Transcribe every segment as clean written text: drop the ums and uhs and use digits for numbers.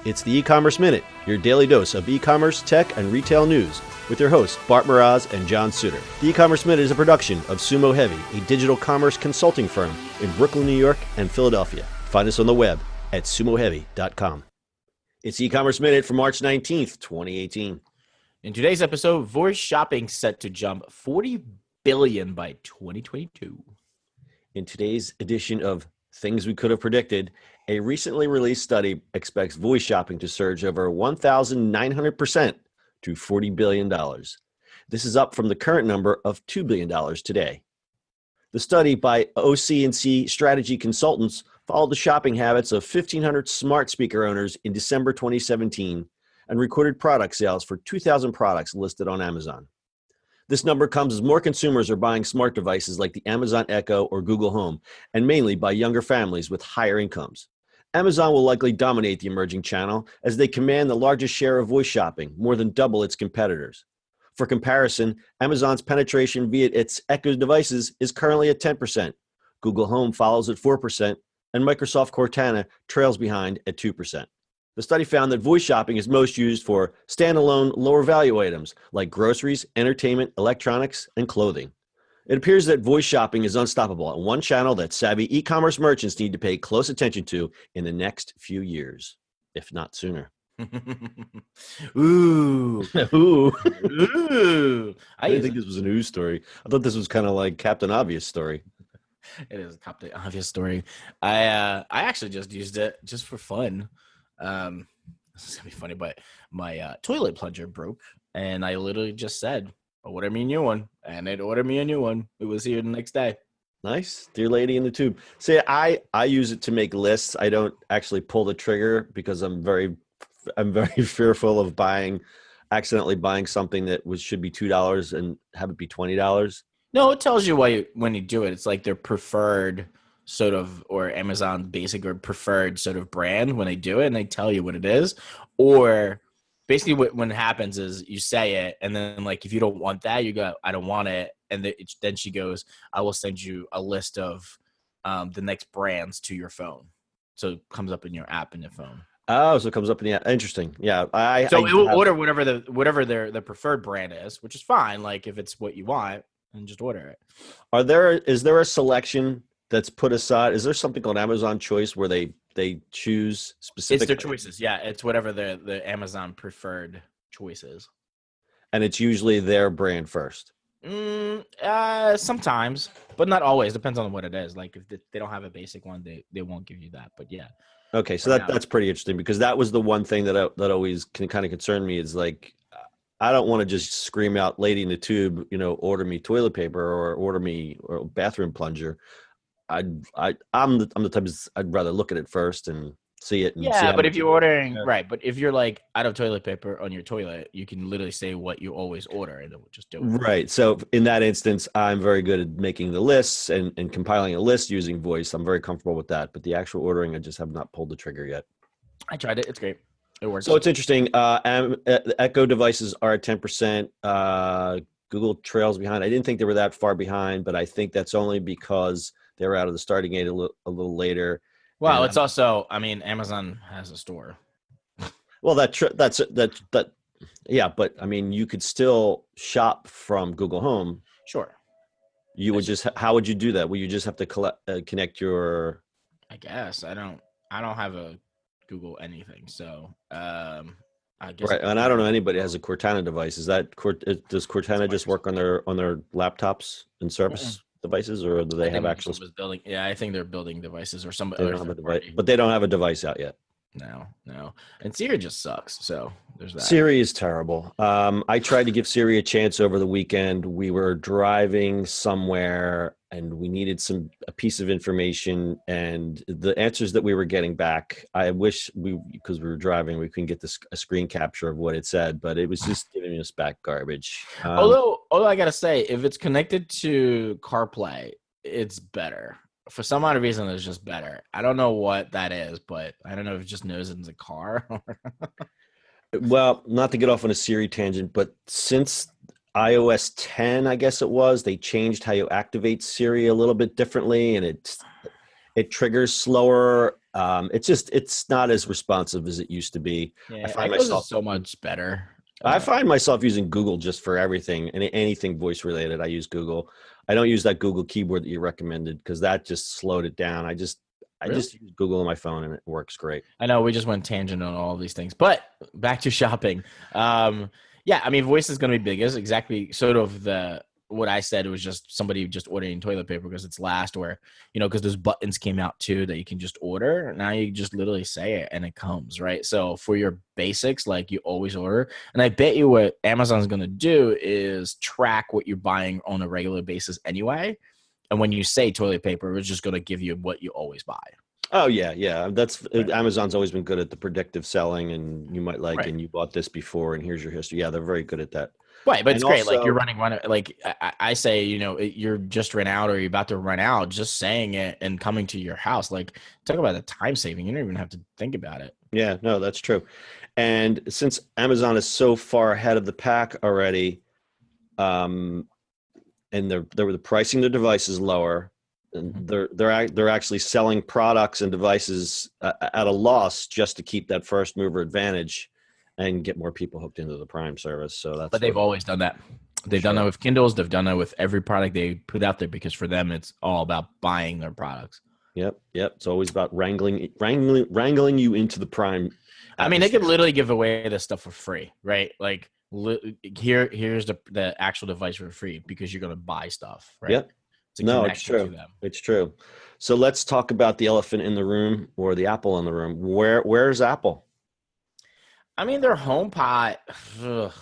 It's the E-Commerce Minute, your daily dose of e-commerce, tech, and retail news with your hosts Bart Mraz and John Suter. The E-Commerce Minute is a production of Sumo Heavy, a digital commerce consulting firm in Brooklyn, New York, and Philadelphia. Find us on the web at sumoheavy.com. It's the E-Commerce Minute for March 19th, 2018. In today's episode, voice shopping set to jump 40 billion by 2022. In today's edition of Things We Could Have Predicted, a recently released study expects voice shopping to surge over 1,900% to $40 billion. This is up from the current number of $2 billion today. The study by OC&C Strategy Consultants followed the shopping habits of 1,500 smart speaker owners in December 2017 and recorded product sales for 2,000 products listed on Amazon. This number comes as more consumers are buying smart devices like the Amazon Echo or Google Home, and mainly by younger families with higher incomes. Amazon will likely dominate the emerging channel as they command the largest share of voice shopping, more than double its competitors. For comparison, Amazon's penetration via its Echo devices is currently at 10%. Google Home follows at 4%, and Microsoft Cortana trails behind at 2%. The study found that voice shopping is most used for standalone, lower value items like groceries, entertainment, electronics, and clothing. It appears that voice shopping is unstoppable and one channel that savvy e-commerce merchants need to pay close attention to in the next few years, if not sooner. Ooh. Ooh. Ooh. I didn't think this was a news story. I thought this was kind of like Captain Obvious story. It is a Captain Obvious story. I actually just used it just for fun. This is gonna be funny, but my toilet plunger broke, and I literally just said, "Order me a new one," and it ordered me a new one. It was here the next day. Nice, dear lady in the tube. See, I use it to make lists. I don't actually pull the trigger because I'm very fearful of accidentally buying something that should be $2 and have it be $20. No, it tells you when you do it. It's like their preferred sort of, or Amazon basic or preferred sort of brand when they do it, and they tell you what it is. Or basically when it happens is you say it, and then like if you don't want that, you go, I don't want it, and then she goes, I will send you a list of the next brands to your phone. So it comes up in your app in your phone. Oh, so it comes up in the app. Interesting. Yeah. It will order whatever their preferred brand is, which is fine. Like if it's what you want, then just order it. Is there a selection that's put aside? Is there something called Amazon Choice where they choose specific? It's their choices. Yeah, it's whatever the Amazon preferred choices. And it's usually their brand first. Sometimes, but not always. Depends on what it is. Like if they don't have a basic one, they won't give you that. But yeah. Okay, so that's pretty interesting because that was the one thing that always kind of concerned me is like I don't want to just scream out, "Lady in the tube," order me toilet paper or order me or bathroom plunger. I'm the type of, I'd rather look at it first and see it. And yeah, but if you're ordering right, but if you're like out of toilet paper on your toilet, you can literally say what you always order, and then we'll just do it. Right. So in that instance, I'm very good at making the lists and compiling a list using voice. I'm very comfortable with that. But the actual ordering, I just have not pulled the trigger yet. I tried it. It's great. It works. So it's interesting. Echo devices are at 10%. Google trails behind. I didn't think they were that far behind, but I think that's only because they were out of the starting gate a little later. Well, it's also, Amazon has a store. Well, yeah, but I mean, you could still shop from Google Home. Sure. How would you do that? Will you just have to connect your? I guess I don't have a Google anything, so I guess. Right, and I don't know anybody has a Cortana device. Does Cortana just work on their laptops and service devices, or do they have actual? Yeah, I think they're building devices or some. They don't have a device, but they don't have a device out yet. No, and Siri just sucks. So there's that. Siri is terrible. I tried to give Siri a chance over the weekend. We were driving somewhere and we needed a piece of information, and the answers that we were getting back, I wish because we were driving, we couldn't get a screen capture of what it said, but it was just giving us back garbage. Although I gotta say, if it's connected to CarPlay, it's better. For some odd reason, it's just better. I don't know what that is, but I don't know if it just knows it's a car. Well, not to get off on a Siri tangent, but since iOS 10, I guess it was, they changed how you activate Siri a little bit differently, and It triggers slower. It's not as responsive as it used to be. Yeah, Echoes is so much better. I find myself using Google just for everything, and anything voice related. I use Google. I don't use that Google keyboard that you recommended because that just slowed it down. I just Really? use Google on my phone and it works great. I know we just went tangent on all of these things, but back to shopping. Yeah, I mean, voice is going to be big. Is exactly sort of what I said. It was just somebody just ordering toilet paper because it's last, or because those buttons came out too that you can just order. Now you just literally say it and it comes, right? So for your basics, like you always order, and I bet you what Amazon's going to do is track what you're buying on a regular basis anyway. And when you say toilet paper, it's just going to give you what you always buy. Oh yeah. That's Right. Amazon's always been good at the predictive selling, and you might like, Right. and you bought this before, and here's your history. Yeah, they're very good at that. Right, but And it's great. Like you're also, running one. Like I say, you're just ran out or you're about to run out. Just saying it and coming to your house, like talk about the time saving. You don't even have to think about it. yeah, no, that's true. And since Amazon is so far ahead of the pack already, um, and the pricing the devices lower, and they're actually selling products and devices at a loss just to keep that first mover advantage and get more people hooked into the Prime service. So But they've always done that. They've done that with Kindles. They've done that with every product they put out there because for them, it's all about buying their products. Yep. It's always about wrangling you into the Prime. I mean, they could literally give away this stuff for free, right? Like here's the actual device for free because you're going to buy stuff, right? Yep. No, it's true. It's true. So let's talk about the elephant in the room, or the apple in the room. Where's Apple? I mean, their HomePod. Ugh,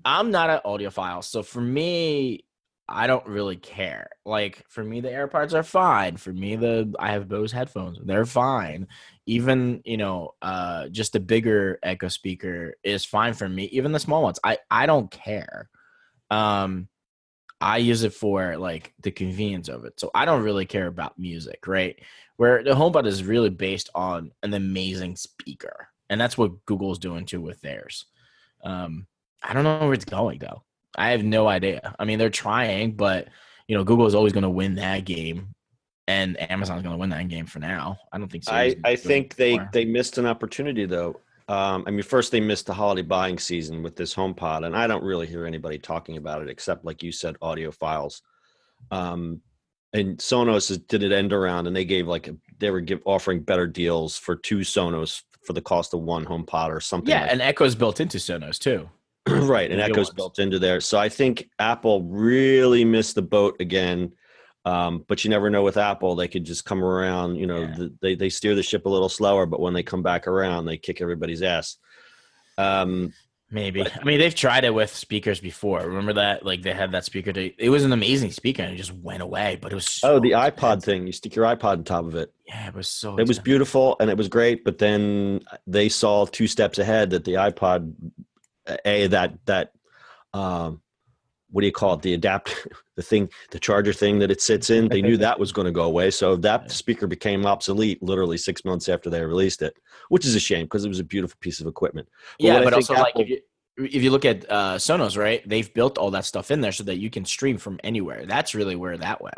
I'm not an audiophile, so for me, I don't really care. Like for me, the AirPods are fine. For me, I have Bose headphones; they're fine. Even just a bigger Echo speaker is fine for me. Even the small ones, I don't care. I use it for like the convenience of it. So I don't really care about music, right? Where the HomePod is really based on an amazing speaker. And that's what Google's doing too with theirs. I don't know where it's going though. I have no idea. I mean, they're trying, but Google is always going to win that game, and Amazon's going to win that game for now. I don't think. I think they missed an opportunity though. I mean, first they missed the holiday buying season with this HomePod, and I don't really hear anybody talking about it except, like you said, audiophiles. And Sonos did an end around, and they were offering better deals for 2 Sonos for the cost of 1 HomePod or something. Yeah, and Echo's built into Sonos too. Right, and Echo's built into there. So I think Apple really missed the boat again. But you never know with Apple; they could just come around. They steer the ship a little slower, but when they come back around, they kick everybody's ass. Maybe. I mean, they've tried it with speakers before. Remember that? Like they had that speaker. It was an amazing speaker, and it just went away. But it was the iPod thing. You stick your iPod on top of it. Yeah, it was so. It was beautiful and it was great, but then they saw 2 steps ahead that the iPod, what do you call it? The charger thing that it sits in. They knew that was going to go away. So that speaker became obsolete literally 6 months after they released it, which is a shame because it was a beautiful piece of equipment. But also Apple, like if you look at Sonos, right? They've built all that stuff in there so that you can stream from anywhere. That's really where that went.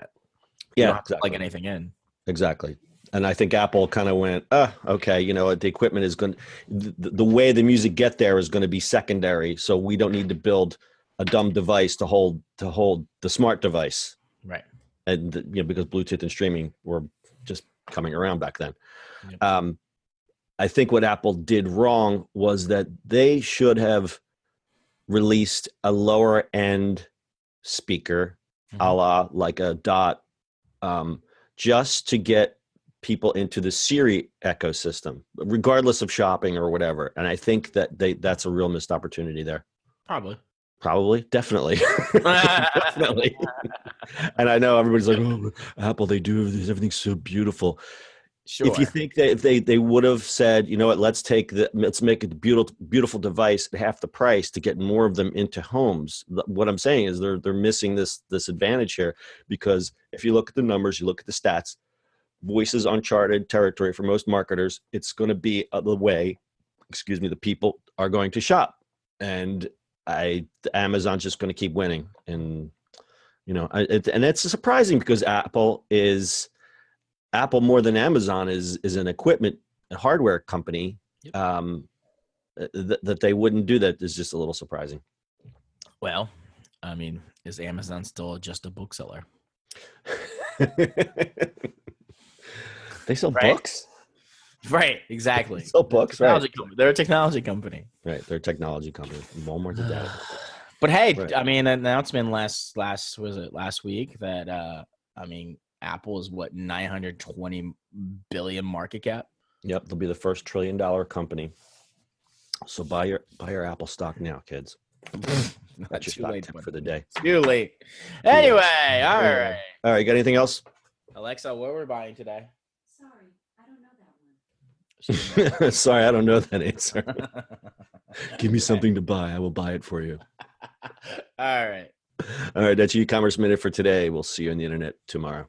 You don't have to plug anything in. Exactly. And I think Apple kind of went, okay, the equipment is going to, the way the music get there is going to be secondary. So we don't need to build a dumb device to hold the smart device. Right. And, because Bluetooth and streaming were just coming around back then. Yep. I think what Apple did wrong was that they should have released a lower end speaker, a la like a Dot, just to get people into the Siri ecosystem, regardless of shopping or whatever. And I think that that's a real missed opportunity there. Probably, definitely. Definitely. And I know everybody's like, oh, Apple, they do everything's so beautiful. Sure. If you think that if they would have said, you know what, let's make a beautiful device at half the price to get more of them into homes. What I'm saying is they're missing this advantage here, because if you look at the numbers, you look at the stats, voice is uncharted territory for most marketers. It's going to be the way, the people are going to shop. And Amazon's just going to keep winning. And, And it's surprising because Apple more than Amazon is an equipment and hardware company. Yep. That they wouldn't do that is just a little surprising. Well, I mean, is Amazon still just a bookseller? They sell books? Right, exactly. They sell books, right? They're a technology company. Right, they're a technology company. Walmart's a data. But hey, Right. I mean, an announcement last week that Apple is what, 920 billion market cap? Yep, they'll be the first $1 trillion company. So buy your Apple stock now, kids. That's your stock tip for the day. Too late. Anyway, all right. All right, got anything else? Alexa, what we're buying today? Sorry, I don't know that one. Sorry, I don't know that answer. Give me something to buy. I will buy it for you. All right. All right, that's your e-commerce minute for today. We'll see you on the internet tomorrow.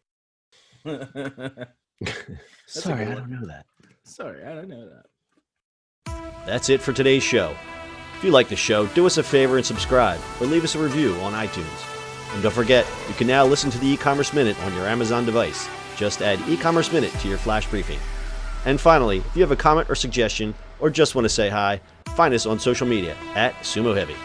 Sorry, I don't know that. Sorry, I don't know that. That's it for today's show. If you like the show, do us a favor and subscribe or leave us a review on iTunes. And don't forget, you can now listen to the e-commerce minute on your Amazon device. Just add e-commerce minute to your flash briefing. And finally, if you have a comment or suggestion or just want to say hi, find us on social media @Sumo Heavy.